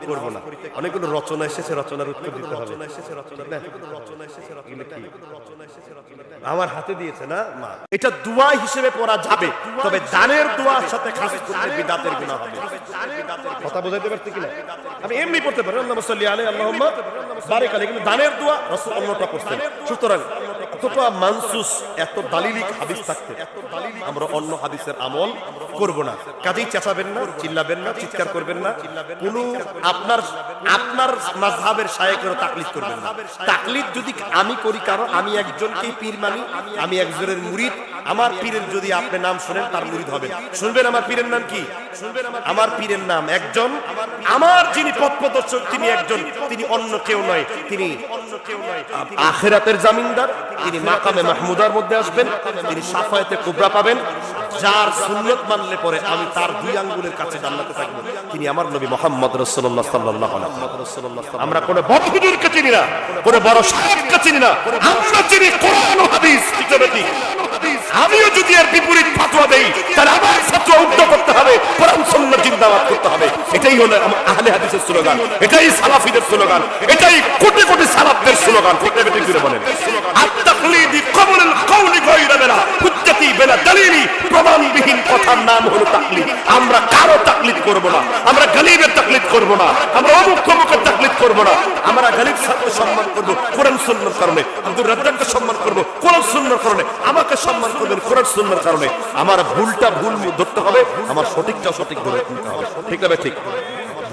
করব না। অনেকগুলো রচনা এসেছে, রচনার উত্তর দিতে হবে। আমার হাতে দিয়েছে না মা, এটা দোয়া হিসেবে পড়া যাবে, তবে দানের দোয়ার সাথে খাস করতে বিদআতের গুনাহ হবে। কথা বোঝাইতে পারছি কিনা? আমি এমনি পড়তে পারি আল্লাহুম্মা সাল্লি আলাইহি আল্লাহুম্মা বারিক আলাইহি, কিন্তু দানের দোয়া রাসূল অন্যটা করছেন। সুতরাং এতটা মানসুস, এত দালিলিক হাদিস থাকতে আমরা অন্য হাদিসের আমল করব না। কাজেই চেঁচাবেন না, চিল্লাবেন না, চিৎকার করবেন না, কোন আপনার মাযহাবের শায়েখের তাকলিদ করবেন না। তাকলিদ যদি আমি করি, কারণ আমি একজনকেই পীর মানি, আমি একজনের মুরিদ, আমার পীরের যদি আপনি নাম শুনেন তার মুরিদ হবেন। শুনবেন আমার পীরের নাম কি? আমার পীরের নাম একজন, আমার যিনি পথ প্রদর্শক তিনি একজন, তিনি অন্য কেউ নয়, তিনি আখিরাতের জামিনদার, তিনি মাকামে মাহমুদার মধ্যে আসবেন, তিনি শাফায়াতে কুবরা পাবেন। যার সুন্নাত মানলে পরে আমি তার দুই আঙ্গুলের কাছে জান্নাতে থাকব, তিনি আমার নবী মুহাম্মদ রাসূলুল্লাহ সাল্লাল্লাহু আলাইহি ওয়াসাল্লাম। আমরা কোন বড় হুজুরকে চিনি না, কোন বড় সাহেবকে চিনি না, আমরা চিনি কোরআন ও হাদিস। আমিও যদি এর বিপরীত ফতোয়া দেই, তাহলে আমার ফতোয়া উল্টো করতে হবে, কোরআন সুন্নাহ জিন্দাবাদ করতে হবে। এটাই হলো আহলে হাদিসের স্লোগান, এটাই সালাফিদের স্লোগান, এটাই কোটি কোটি সালাফদের স্লোগান। ঠিক না ঠিক করে বলেন, আত-তাকলিদি কবুলুল কওলি গায়রা বিলা হুজ্জাতি বিলা দালিলি, প্রমাণবিহীন কথার নাম হলো তাকলিদ। আমরা কারো তাকলিদ করব না, আমরা গলিবের তাকলিদ করব না, আমরা অমুক তমুকের তাকলিদ করব না। আমরা গলিব সাহেবকে সম্মান করব কোরআন সুন্নাহর কারণে, আব্দুর রাজ্জাককে সম্মান করব কোরআন সুন্নাহর কারণে, আমাকে সম্মান করবেন কোরআন সুন্নাহর কারণে। আমার ভুলটা ভুল ধরতে হবে, আমার সঠিকটা সঠিক ধরে নিতে হবে। ঠিক না ঠিক?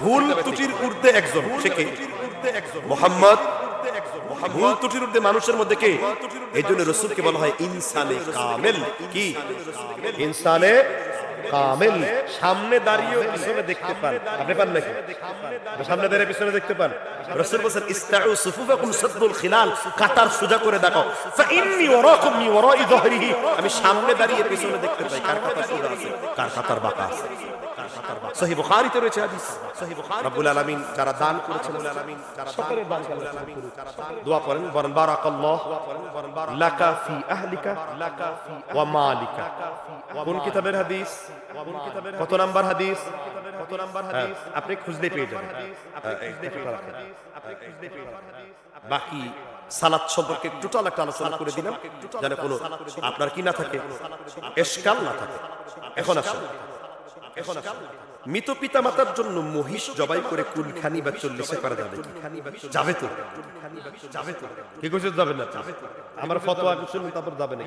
ভুল ত্রুটির ঊর্ধ্বে একজন, সে কে? মুহাম্মদ। ভুল ত্রুটির ঊর্ধ্বে মানুষের মধ্যে কে? এইজন্য রাসূলকে বলা হয় ইনসানে কামেল। কি? ইনসানে কামেল। সামনে দাঁড়িয়েও পিছনে দেখতে পান, আপনি পান নাকি? সামনে দাঁড়িয়ে পিছনে দেখতে পান? রাসূল বলেন ইসতাউ সুফুফাকুম সাদুল খিলাল, কাতার সোজা করে দেখো। ফা ইন্নী ওয়ারাকুম মিন ওয়ারাই যাহরিহি, আমি সামনে দাঁড়িয়ে পিছনে দেখতে পাই কার কাতার সোজা আছে, কার কাতার বাঁকা আছে। সহিহ বুখারীতে রয়েছে হাদিস। রব্বুল আলামিন যারা দান করেছেন, সকলের দান দোয়া করেন, বলেন বারাকাল্লাহ লাকা ফি আহলিকা ওয়া মালিকা। কোন কিতাবের হাদিস? কত নাম্বার হাদিস? আপনি খুঁজলে পেয়ে যাবেন। বাকি সালাত সম্পর্কে টোটাল একটা আলোচনা করে দিলাম, যেন কোনো আপনার কি না থাকে, এশকাল না থাকে। এখন আসুন, মৃত পিতা মাতার জন্য মহিষ জবাই করে কুলখানি বা চল্লিশে করা যাবে? যাবে তো, যাবে তো, কি কিছু যাবে না? আমার ফতোয়া শুনুন, তারপর যাবে না।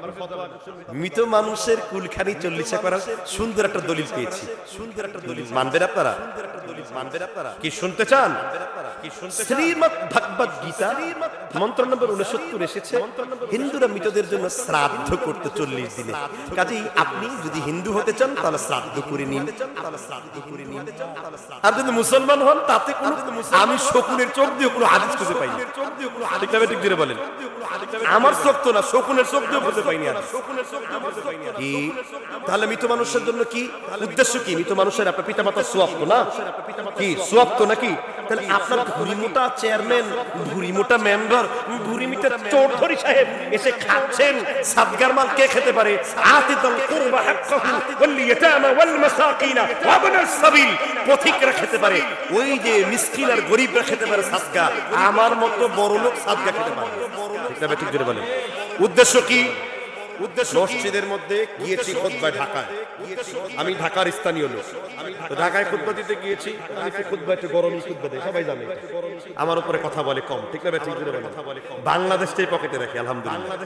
মৃত মানুষের কুলখানি চল্লিশে করা সুন্দর একটা দলিল পেয়েছি, সুন্দর একটা দলিল। মানবেন আপনারা? মানবেন আপনারা? কি শুনতে চান? শ্রীমদ্ ভগবদ গীতা মন্ত্র নম্বর 69 এসেছে, হিন্দুরা মৃতদের জন্য শ্রাদ্ধ করতে 40 দিনে। কাজেই আপনি যদি হিন্দু হতে চান তাহলে শ্রাদ্ধ করে নিন, আর যদি মুসলমান হন তাতে কোনো, আমি শকুনের চোখ দিয়ে কোনো হাদিস খুঁজে পাইনি। ঠিক না ঠিক করে বলেন, আমার চোখ তো না, শকুনের চোখ দিয়ে খুঁজে পাইনি। কি তাহলে মৃত মানুষের জন্য কি উদ্দেশ্য? কি মৃত মানুষের আপনার পিতা মাতার সোয়াব তো না, কি সোয়াব তো নাকি? তাহলে আপনার ভুরি মোটা চেয়ারম্যান, ভুরি মোটা মেম্বার, ভুরি মোটা চৌধুরী সাহেব এসে খাচ্ছেন, সাদগার মাল কে খেতে পারে? আতিদাল কুরবা হাক্কাহু ওয়াল ইয়াতামা ওয়াল মাসাকিনা ওয়া ইবনাস সাবিল, পথিকরা খেতে পারে, ওই যে মিসকিন আর গরীবরা খেতে পারে সাদগা, আমার মতো বড় লোক সাদগা খেতে পারে। ঠিক না ঠিক করে বলেন, উদ্দেশ্য কি? মসজিদের মধ্যে গিয়েছি খুতবায়, ঢাকায়, আমি ঢাকার স্থানীয় লোক, তো ঢাকায় খুতবা দিতে গিয়েছি। খুতবা একটু গরমই খুতবা দেয়, সবাই জানে। আমার উপরে কথা বলে কম, ঠিক না ঠিক করে বলেন, বাংলাদেশটাই পকেটে রাখি আলহামদুলিল্লাহ।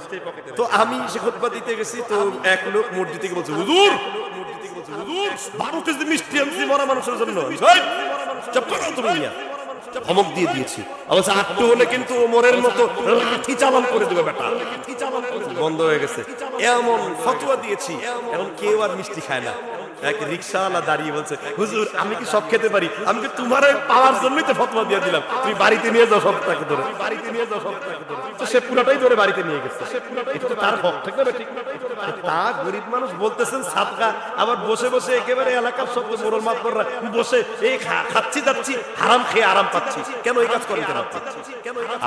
তো আমি সে খুতবা দিতে গেছি, তো এক লোক মসজিদ থেকে বলছে, হুজুর 12 কেজি মিষ্টি আনছি মরা মানুষের জন্য। ধমক দিয়ে দিয়েছি, অবশ্য আটটু হলে কিন্তু ওমরের মতো লাঠি চালান করে দেবে বেটা। বন্ধ হয়ে গেছে, এমন ফতোয়া দিয়েছি, এখন কেউ আর মিষ্টি খায় না। এক রিকশাওয়ালা দাঁড়িয়ে বলছে, হুজুর আমি কি সব খেতে পারি? আমি কি তোমার পাওয়ার জন্যই তো ফতোয়া দিয়ে দিলাম, তুমি বাড়িতে নিয়ে যাও সবটাকে ধরে, বাড়িতে নিয়ে যাও সবটাকে ধরে। তো সে পুরাটাই ধরে বাড়িতে নিয়ে গেছে, এটা তো তার হক, ঠিক না ঠিক? তা গরিব মানুষ বলতেছেন সাদকা, আবার বসে বসে একেবারে এলাকার সব মোড়ল মাতবররা বসে এই খাচ্ছি যাচ্ছি, হারাম খেয়ে আরাম পাচ্ছি। কেন এই কাজ করেন? কেন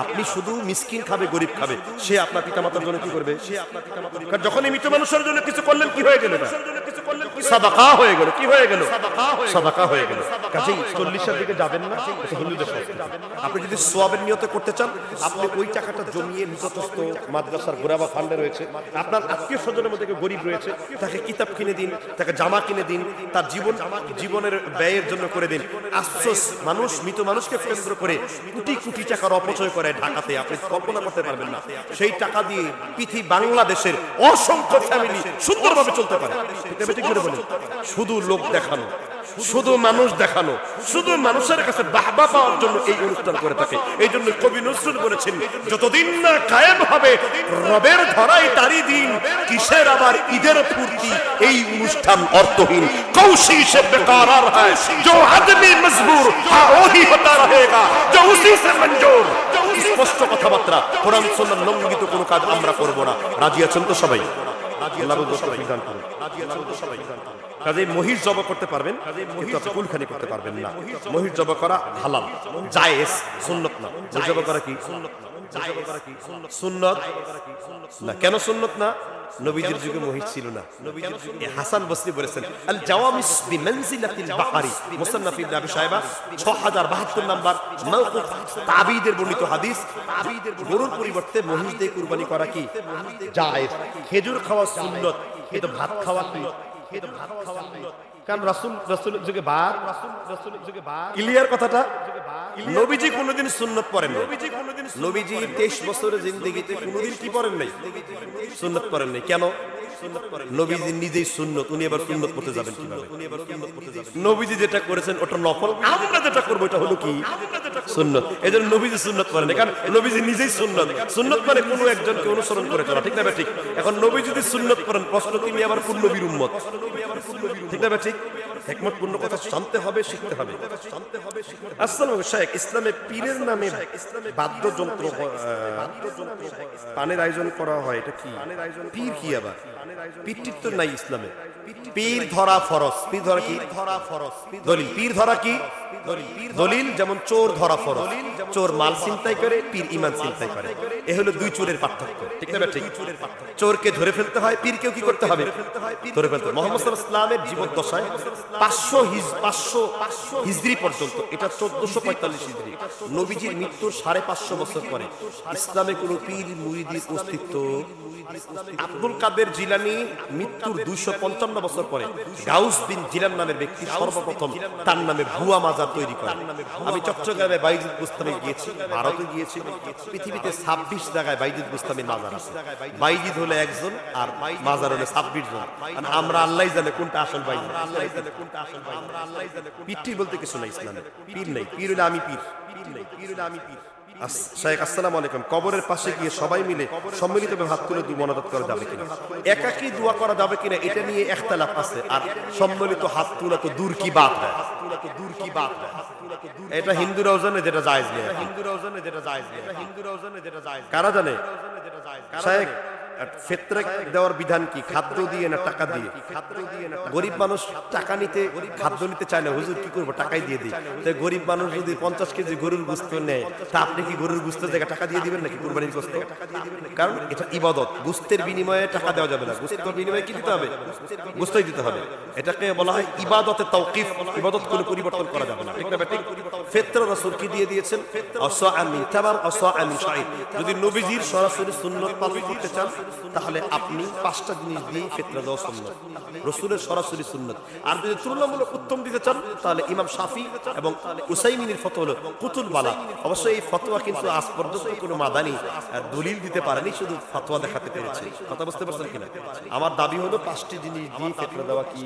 আপনি শুধু মিসকিন খাবে, গরিব খাবে, সে আপনার পিতা মাতার জন্য কি করবে? সে আপনার পিতা মাতার, যখন এই মৃত মানুষের জন্য কিছু করলেন কি হয়ে গেল না? সাদাকা হয়ে গেল। কি হয়ে গেল? সাদাকা হয়ে গেল। কাজেই 40-এর দিকে যাবেন না, এটা হিন্দুদের সংস্কৃতি। আপনি যদি সওয়াবের নিয়তে করতে চান, আপনি ওই টাকাটা জমিয়ে নিকটস্থ মাদ্রাসার গোরাবা ফান্ডে রয়েছে, আপনার আত্মীয় স্বজনের মধ্যে কেউ গরিব রয়েছে, তাকে কিতাব কিনে দিন, তাকে জামা কিনে দিন, তার জীবনের ব্যয়ের জন্য করে দিন। আফসোস, মানুষ মৃত মানুষকে কেন্দ্র করে কোটি কোটি টাকার অপচয় করে ঢাকাতে, আপনি কল্পনা করতে পারবেন না। সেই টাকা দিয়ে পৃথিবী বাংলাদেশের অসংখ্য ফ্যামিলি সুন্দরভাবে চলতে পারে। শুধু লোক দেখানো, শুধু মানুষ দেখানো, শুধু মানুষের কাছে বাহবা পাওয়ার জন্য এই অনুষ্ঠান করে থাকে। এই জন্য কবি নজরুল বলেছেন, যতদিন না কায়েম হবে রবের ধরাই তারি দিন, কিসের আবার ঈদের ফুর্তি, এই অনুষ্ঠান অর্থহীন। কৌশি সে বেকারার হয় जो आदमी मजबूर हाँ वही होता रहेगा जो उसी से मंजूर। স্পষ্ট কথাবার্তা, কোরআন সুন্নাহ লঙ্ঘিত কোনো কাজ আমরা করব না। রাজি আছেন তো সবাই? কাজে মহিষ জব করতে পারবেন, কিন্তু আপনি কুলখানি করতে পারবেন না। মহিষ জব করা হালাল, জায়েজ, সুন্নত না। মহিষ জব করা কি সুন্নত না? কেন সুন্নত না? নবীজির যুগে মহিষ ছিল না। হাসান বসরি বলেছেন, আল জাওয়ামিস বিমানজিলাতিল বাকারি, মুসান্নাফ ইবনে আবি শায়বা 6072 নাম্বার মাওকুফ তাবিদের বর্ণিত হাদিস। গরুর পরিবর্তে মহিষ দিয়ে কুরবানি করা কি জায়েজ। খেজুর খাওয়া সুন্নত, কিন্তু ভাত খাওয়া কি? কারণ রাসূলের যুগে ভাত, ক্লিয়ার কথাটা। নবীজি কোনোদিন সুন্নত পড়েন নাই। নবীজি 23 বছরের জিন্দেগিতে কোনোদিন কি পড়েন নাই? সুন্নত পড়েন নাই। কেন? নবীজি নিজেই সুন্নত, উনি আবার সুন্নত পড়তে যাবেন কিভাবে? নবীজি যেটা করেছেন ওটা নফল, আমরা যেটা করবো এটা হলো কি সুন্নত। এজন্য নবীজি সুন্নত পড়েন, কারণ নবীজি নিজেই সুন্নত। সুন্নত মানে কোনো একজনকে অনুসরণ করে চলা, ঠিক না ঠিক? এখন নবী যদি সুন্নত পড়েন, প্রশ্ন তিনি আবার কোন নবীর উম্মত, ঠিক না ঠিক? হিকমতপূর্ণ কথা জানতে হবে, শিখতে হবে। আসসালামু শাইখ, ইসলামে পীরের নামে বাদ্যযন্ত্র পানের আয়োজন করা হয়, এটা কি? পীর কি আবার? পীরটির তো নাই ইসলামে। পীর ধরা ফরজ। পীর ধরা কি? দলিল। পীর ধরা কি? দলিল। যেমন চোর ধরা ফরজ, চোর মাল ছিনতাই করে, পীর ঈমান ছিনতাই করে। এ হলো দুই চোরের পার্থক্য, ঠিক না ঠিক? চোরকে ধরে ফেলতে হয়, পীরকেও কি করতে হবে? ধরে ফেলতে। মুহাম্মদ সাল্লাল্লাহু আলাইহি ওয়াসাল্লামের জীবদ্দশায় 500 হিজরি পর্যন্ত, এটা 1445 হিজরি, নবীজির মৃত্যুর 550 বছর পরে ইসলামে কোনো পীর মুরিদের অস্তিত্ব। আব্দুল কাদের জিলানী মৃত্যুর 255 বছর পরে গাউস বিন জিলান নামের ব্যক্তি সর্বপ্রথম তার নামে ভুয়া মাজার তৈরি করে। আমি চট্টগ্রামে বাইজিদ বুস্তামে গিয়েছি, ভারতে গিয়েছি, পৃথিবীতে 26 জায়গায় বাইজিদ বুস্তামের মাজার আছে। বাইজিদ হলো একজন আর মাজার হলো 26 জন। আমরা আল্লাহ জানে কোনটা আসল বাইজিদ। পীরটি বলতে কিছু নাই ইসলামে, পীর নেই। পীর হলে আমি পীর। শাইখ আসসালামু আলাইকুম, কবরের পাশে গিয়ে সবাই মিলে সম্মিলিতভাবে হাত তুলে মোনাজাত করা যাবে কিনা? একাকী দোয়া করা যাবে কিনা এটা নিয়ে ইখতিলাফ আছে। আর সম্মিলিত হাত তোলা তো দূর কি বাত হয়, এটা হিন্দু রওজানে যেটা জায়েজ নেই। কারা জানে? শাইখ, ফিতরা দেওয়ার বিধান কি? খাদ্য দিয়ে না টাকা দিয়ে? গরিব মানুষ টাকা নিতে, খাদ্য নিতে চায় না। হুজুর কি করবো, টাকাই দিয়ে দিই। তো গরিব মানুষ যদি 50 কেজি গরুর গোশত নেয়, তা আপনি কি গরুর গোশতের জায়গায় টাকা দিয়ে দিবেন নাকি কুরবানির গোশত? কারণ এটা ইবাদত, গোশতের বিনিময়ে টাকা দেওয়া যাবে না। গোশতের বিনিময়ে কি দিতে হবে? গোশতই দিতে হবে। এটাকে বলা হয় ইবাদতে তাওকিফ। ইবাদত কোনো পরিবর্তন করা যাবে না, ঠিক না ঠিক? ফিতরা রাসূল কি দিয়ে দিয়েছেন? আসা মিন তামার, আসা মিন শাইর। যদি নবীজির সরাসরি সুন্নাত পালন করতে চান, তাহলে আপনি 5টা জিনিস দিয়ে ফিতরা দেওয়া সুন্নাত, রাসূলের সরাসরি সুন্নাত। আর যদি তুলনামূলক উত্তম দিতে চান, তাহলে ইমাম শাফি এবং উসাইমিনের ফতোয়া হলো কুতুল বালা। অবশ্যই এই ফতোয়া কিন্তু আজ পর্যন্ত কোনো মাদানি দলিল দিতে পারেনি, শুধু ফতোয়া দেখাতে পেরেছে। কথা বুঝতে পারছেন কিনা? আমার দাবি হলো 5টি জিনিস দিয়ে ফিতরা দেওয়া কি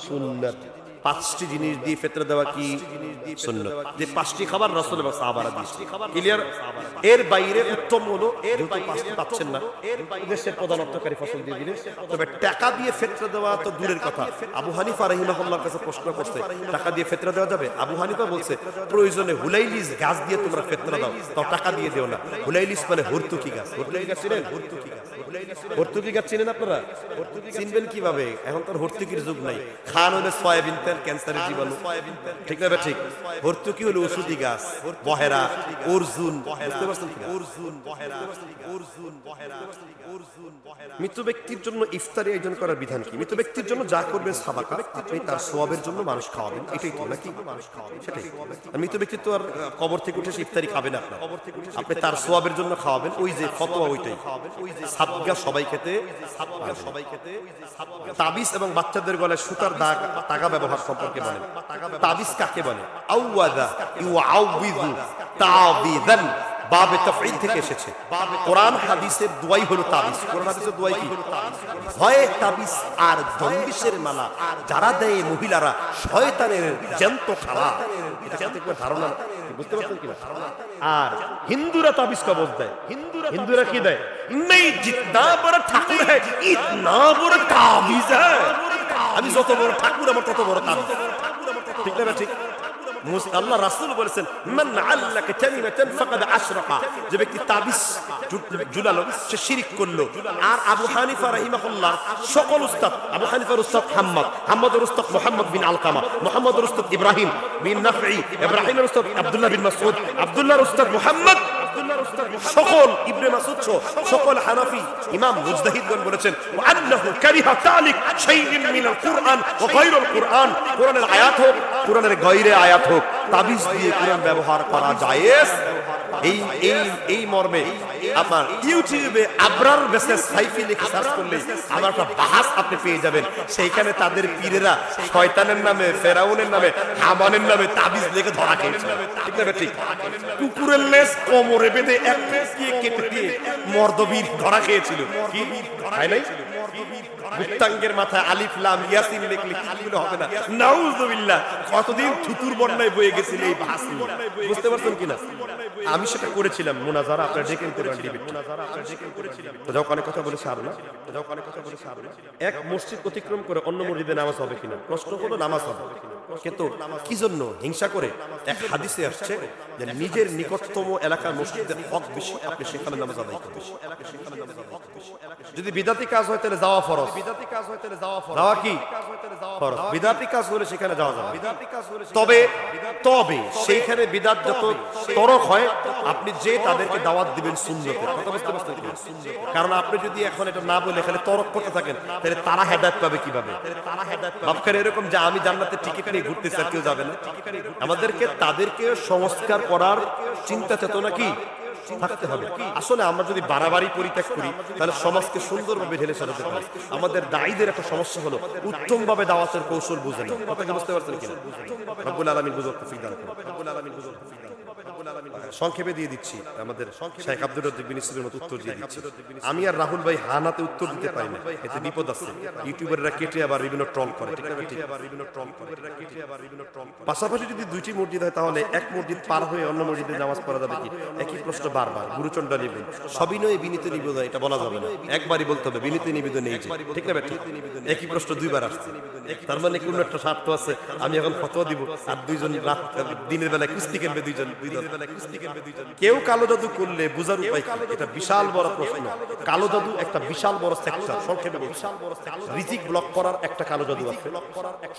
সুন্নাত। 5টি জিনিস দিয়ে ফিতরা দেওয়া কি সুন্নাত। যে 5টি খাবার রাসূল এবং সাহাবারা দিয়েছে, ক্লিয়ার? এর বাইরে উত্তম হলো, যেহেতু 5টি পাচ্ছেন না, দেশের প্রধান অর্থকারী ফসল দিয়ে দিলেন। তবে টাকা দিয়ে ফিতরা দেওয়া তো দূরের কথা। আবু হানিফা রাহিমাহুল্লাহর কাছে প্রশ্ন করছে, টাকা দিয়ে ফিতরা দেওয়া যাবে? আবু হানিফা বলছে, প্রয়োজনে হুলাইলিস গাছ দিয়ে তোমরা ফিতরা দাও, তাও টাকা দিয়ে দিও না। হুলাইলিস মানে হরতুকি গাছ। হরতুকি গাছ চিনেন? হরতুকি গাছ চিনেন আপনারা? চিনবেন কিভাবে? এখন তো হরতুকির যুগ নাই। খান হলে সয়াবিন তেল তেল ক্যান্সারের জীবাণু, ঠিক না? ঠিক। ভর্তুকি হলো ওষুধি গাছ, বহেরা, অর্জুন, বুঝতে পারছেন কিনা? মৃত ব্যক্তির জন্য ইফতারি আয়োজন করার বিধান কি? মৃত ব্যক্তির জন্য যা করবেন সাদাকা, আপনি তার সওয়াবের জন্য মানুষ খাওয়াবেন, এটাই তো নাকি? সেটাই। আর মৃত ব্যক্তি তো আর কবর থেকে উঠে সে ইফতারি খাবে না, আপনি তার সওয়াবের জন্য খাওয়াবেন। ওই যে ফতোয়া ওইটাই, সাদগা সবাই খেতে, তাবিজ এবং বাচ্চাদের গলায় সুতার দাগ তাগা ব্যবহার সম্পর্কে বলেন। তাবিজ কাকে বলে? আউয়াদা ইউআউযু তাবিদান, বাবে তাফঈল থেকে এসেছে। কোরআন হাদিসের দোয়াই হলো তাবিজ। কোরআন হাদিসের দোয়াই কি? ভয়ে তাবিজ আর জন্ডিসের মালা যারা দেয় মহিলারা শয়তানের জ্যান্ত খালা। এটা একবার ধারণা, বুঝতে পারছেন কিনা? আর হিন্দুরা তাবিজ কবজ দেয়। হিন্দুরা কি দেয়? নেই জিতনা বড় ঠাকুর হ্যায় ইতনা বড় তাবিজ হ্যায়। আমি যত বড় ঠাকুর আমার তত বড় তাবিজ, ঠিক না? ঠিক। আল্লাহ রাসূল বলেছেন, মান আল্লাকা তামিমাতান ফাকাদ আশরাকা, যে ব্যক্তি তাবিজ ঝুলালো সে শিরক করলো। আর আবু হানিফা রাহিমাহুল্লাহ সকল উস্তাদ, আবু হানিফার উস্তাদ হাম্মাদের উস্তাদ মুহাম্মদ বিন আলকামা, মুহাম্মাদের উস্তাদ ইব্রাহিম বিন নাফঈ, ইব্রাহিমের উস্তাদ আব্দুল্লাহ বিন মাসউদ, আব্দুল্লাহর উস্তাদ মুহাম্মদ, সকল ইবনে মাসউদ সকল হানাফি ইমাম মুজতাহিদগণ বলেছেন, ওয়া আন্নাহু কারিহা তালিক শাইইন মিনাল কুরআন ওয়া গায়রুল কুরআন, কোরআনের আয়াত হোক কোরআনের গায়রে আয়াত হোক, তাবিজ দিয়ে কোরআন ব্যবহার করা জায়েজ। এই মর্মে আপনার ইউটিউবে আবরার ভার্সেস সাইফি লিখে সার্চ করলে আমার একটা বাহাস আপনি পেয়ে যাবেন। সেইখানে তাদের পীরেরা শয়তানের নামে, ফেরাউনের নামে, হামানের নামে তাবিজ লিখে ধরা খেয়েছে, ঠিক না? ঠিক। কুকুরের লেজ কোমরে বেঁধে এক দিয়ে কেটে দিয়ে মর্দবীর ধরা খেয়েছিল, কি খায় নাই? গুপ্তাঙ্গের মাথায় আলিফ লাম ইয়াসিন লিখলে কিগুলো হবে না? নাউযুবিল্লাহ। কতদিন থুতুর বন্যায় বয়ে গেছিল এই বাহাস, বুঝতে পারছেন কিনা? আমি সেটা করেছিলাম মুনাজারা, আপনারা ডেকে নিতে পারেন ডিবেট। যাও অনেক কথা বলে সার না, এক মসজিদ অতিক্রম করে অন্য মসজিদে নামাজ হবে কিনা? প্রশ্ন হলো নামাজ হবে, কিন্তু কি জন্য? হিংসা করে। এক হাদিসে আসছে যে নিজের নিকটতম এলাকার মসজিদের হক বেশি, আপনি সেখানে নামাজ আদায় করবেন। যদি বিদাতি কাজ হয় তাহলে যাওয়া ফরজ। যাওয়া কি ফরজ? বিদাতি কাজ হলে সেখানে যাওয়া যাবে। তবে সেইখানে বিদাত যত তরক হয়, আপনি যে তাদেরকে দাওয়াত দিবেন সুন্নতে, কথা বুঝতে পারছেন? কারণ আপনি যদি এখন এটা না বলে এখানে তরক করতে থাকেন, তাহলে তারা হেদায়েত পাবে কিভাবে? ভাবখানে এরকম যে আমি জান্নাতে টিকিট নিয়ে ঘুরতেছি আর কেউ যাবে না। আমাদেরকে তাদেরকে সংস্কার করার চিন্তা চেতনা কি থাকতে হবে। আসলে আমরা যদি বাড়াবাড়ি পরিত্যাগ করি তাহলে সমাজকে সুন্দরভাবে ঢেলে সাজাতে পারি। আমাদের দায়ীদের একটা সমস্যা হলো উত্তম ভাবে দাওয়াতের কৌশল বুঝে না। কথাকে বুঝতে পারছেন কিনা? রব্বুল আলামিন বুঝার তৌফিক দান করুন। সংক্ষেপে দিয়ে দিচ্ছি, আমাদের শেখ আব্দুর রাজ্জাক বিন ইসলামের মতো উত্তর দিয়ে দিচ্ছি। আমি আর রাহুল ভাই হানাতে উত্তর দিতে পারি না, এতে বিপদ আছে। ইউটিউবাররা কেটে আবার বিভিন্ন ট্রল করে, ঠিক না? পাশাপাশি যদি দুইটি মসজিদ হয় তাহলে এক মসজিদ পার হয়ে অন্য মসজিদে নামাজ পড়া যাবে কি? একই প্রশ্ন বারবার, গুরুচন্ডা নিবেদন, সবিনয়ে বিনীত নিবেদন, এটা বলা যাবে না, একবারই বলতে হবে বিনীত নিবেদন এই যে, ঠিক না? একই প্রশ্ন দুইবার আসছে, তার মানে কোন একটা স্বার্থ আছে। আমি এখন ফতোয়া দিব আর দুইজন দিনের বেলায় কুস্তি খেলবে, দুইজন কেউ কালো জাদু করলে বুঝার উপায় কি? এটা বিশাল বড় প্রশ্ন। কালো জাদু একটা বিশাল বড় সেক্টর। সংক্ষেপে বলছি, রিজিক ব্লক করার একটা কালো জাদু আছে,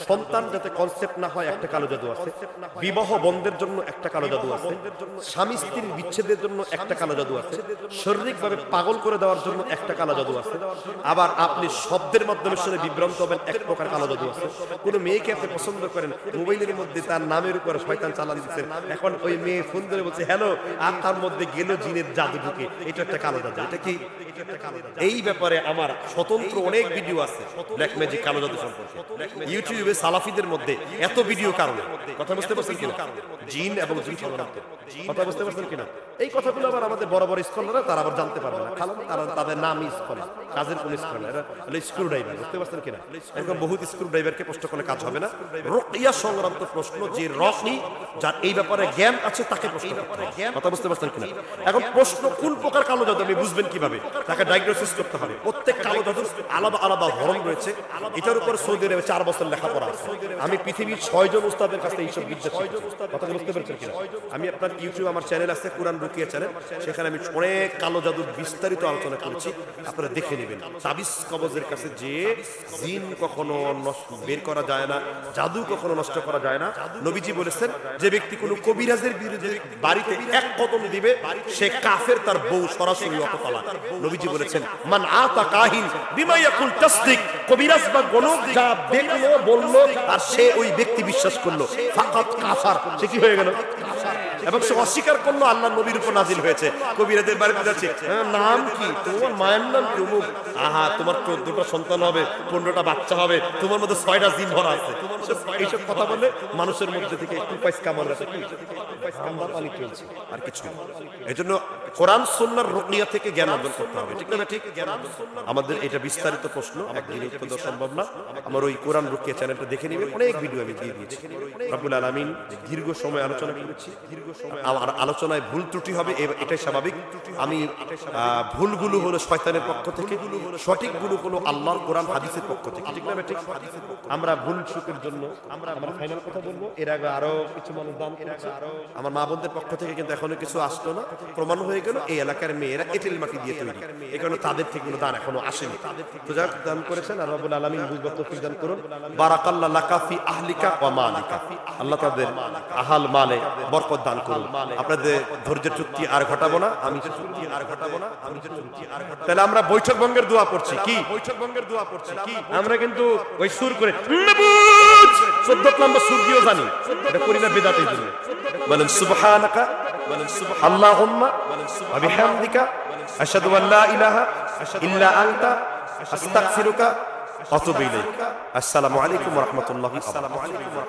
সন্তান যাতে কনসেপ্ট না হয় একটা কালো জাদু আছে, বিবাহ বন্ধের জন্য একটা কালো জাদু আছে, স্বামী স্ত্রীর বিচ্ছেদের জন্য একটা কালো জাদু আছে, শারীরিকভাবে পাগল করে দেওয়ার জন্য একটা কালো জাদু আছে, আবার আপনি শব্দের মাধ্যমে শুনে বিভ্রান্ত হবেন এক প্রকার কালো জাদু আছে। কোনো মেয়েকে আপনি পছন্দ করেন, মোবাইলের মধ্যে তার নামের উপরে শয়তান চালান দিচ্ছেন, এখন ওই মেয়ে ফোন ধরে বলছে হ্যালো, আর তার মধ্যে গেল জিনের জাদু ঢুকে, এটা একটা কালো জাদু। এটা কি? এই ব্যাপারে আমার স্বতন্ত্র অনেক ভিডিও আছে ব্ল্যাক ম্যাজিক, কালো জাদু সম্পর্কে। ইউটিউবে সালাফিদের মধ্যে এত ভিডিও কারণে, কথা বুঝতে পারছেন কিনা? জিন এবং জিন সংক্রান্ত কথা বুঝতে পারছেন কিনা? এই কথাগুলো আবার আমাদের বড় বড় স্কলাররা তারা আবার জানতে পারবে না, কারণ তারা তাদের নামই স্কলার, কাজের কোন স্কলার, এরা হলো স্ক্রু ড্রাইভার, বুঝতে পারছেন কিনা? এরকম বহুত স্ক্রু ড্রাইভারকে প্রশ্ন করলে কাজ হবে না। রুকিয়া সংক্রান্ত প্রশ্ন, যে রকি যার এই ব্যাপারে জ্ঞান আছে তাকে প্রশ্ন করতে হয়। কথা বুঝতে পারছেন কিনা? এখন প্রশ্ন কোন প্রকার কালো জাদু আপনি বুঝবেন কিভাবে? তাকে ডায়াগনোসিস করতে হবে। প্রত্যেক কালো জাদুর আলাদা আলাদা ধরন রয়েছে। এটার উপর সৌদি আরবে 4 বছর লেখাপড়া আছে। আমি পৃথিবীর 6 জন উস্তাদের কাছে এইসব বিদ্যা শিখেছি। কথা বুঝতে পেরেছেন কিনা? আমি আপনার ইউটিউব আমার চ্যানেল আছে কুরআন রুকিয়া চ্যানেল, সেখানে আমি অনেক কালো জাদুর বিস্তারিত আলোচনা করেছি, আপনারা দেখে নেবেন। তাবিজ কবজের কাছে যে জিন কখনো বের করা যায় না, জাদু কখনো নষ্ট করা যায় না। নবীজি বলেছেন যে ব্যক্তি কোনো কবিরাজের বিরুদ্ধে বাড়িতে এক কদম দিবে সে কাফের, তার বউ সরাসরি অপতালা। নবীজি বলেছেন মান আতা কাহিন বিমা ইয়াকুল তাসদিক, কবিরাজ বা গণক যা দেখলো বলল আর সে ওই ব্যক্তি বিশ্বাস করলো, ফাকাত কাফার, সে কি হয়ে গেল? এবং সে অস্বীকার করলো আল্লাহর নবীর উপর নাজিল হয়েছে। কবিরাজের বাড়িতে যাচ্ছে, নাম কি তোমার? মায়ের নাম কি? অমুক। আহা, তোমার 14টা সন্তান হবে, 15টা বাচ্চা হবে, তোমার মধ্যে 6টা জিন ভরা আছে। এইসব কথা বলে মানুষের মধ্যে থেকে একটু পয়সা কামানো পানি চলছে আর কিছু। এই জন্য কোরআন সুন্নাহর রুকনিয়া থেকে জ্ঞান অর্জন করতে হবে, ঠিক না? ঠিক। আমাদের এটা বিস্তারিত প্রশ্ন, একদিনে উত্তর দেওয়া সম্ভব না। আমার ওই কোরআন রুকিয়া চ্যানেলটা দেখে নেবেন, অনেক ভিডিও আমি দিয়ে দিয়েছি। রব্বুল আলামিন দীর্ঘ সময় আলোচনা করেছি, আমার আলোচনায় ভুল ত্রুটি হবে, এটাই স্বাভাবিক। আমি ভুলগুলো হলো শয়তানের পক্ষ থেকে, সঠিকগুলো হলো আল্লাহর কোরআন হাদিসের পক্ষ থেকে, ঠিক না? ঠিক। আমরা ভুল সুখের জন্য আমরা ফাইনাল কথা বলবো। এর আগে আরো কিছু মানুষ দান করেছে, আমার মা বোনদের পক্ষ থেকে, কিন্তু এখনো কিছু আসলো না। প্রমাণ হয়ে গেল এই এলাকার মেয়েরা এঁটেল মাটি দিয়ে তৈরি, এই কারণে তাদের থেকে কোনো দান এখনো আসেনি। তো যাক, দান করেছেন, আর রব্বুল আলামিন বুঝবার তৌফিক দান করুন। বারাকাল্লাহু লাকা ফি আহলিকা ওয়া মালিকা, আল্লাহ তাদের আহাল মালে বরকত দান করুন। আপনাদের ধৈর্যের চুক্তি আর ঘটাবো না, তাহলে আমরা বৈঠক ভঙ্গের দোয়া পড়ছি কি? আমরা কিন্তু ওই সুর করে 14 নম্বর সুর দিয়েও জানি, এটা করি না বিদআতের জন্য। বলেন সুবহানাকা, আল্লাহুম্মা ওয়া বিহামদিকা, আশহাদু আল্লা ইলাহা ইল্লা আনতা, আস্তাগফিরুকা ওয়া আতুবু ইলাইক। আসসালামু আলাইকুম ওয়া রাহমাতুল্লাহি ওয়া বারাকাতুহু।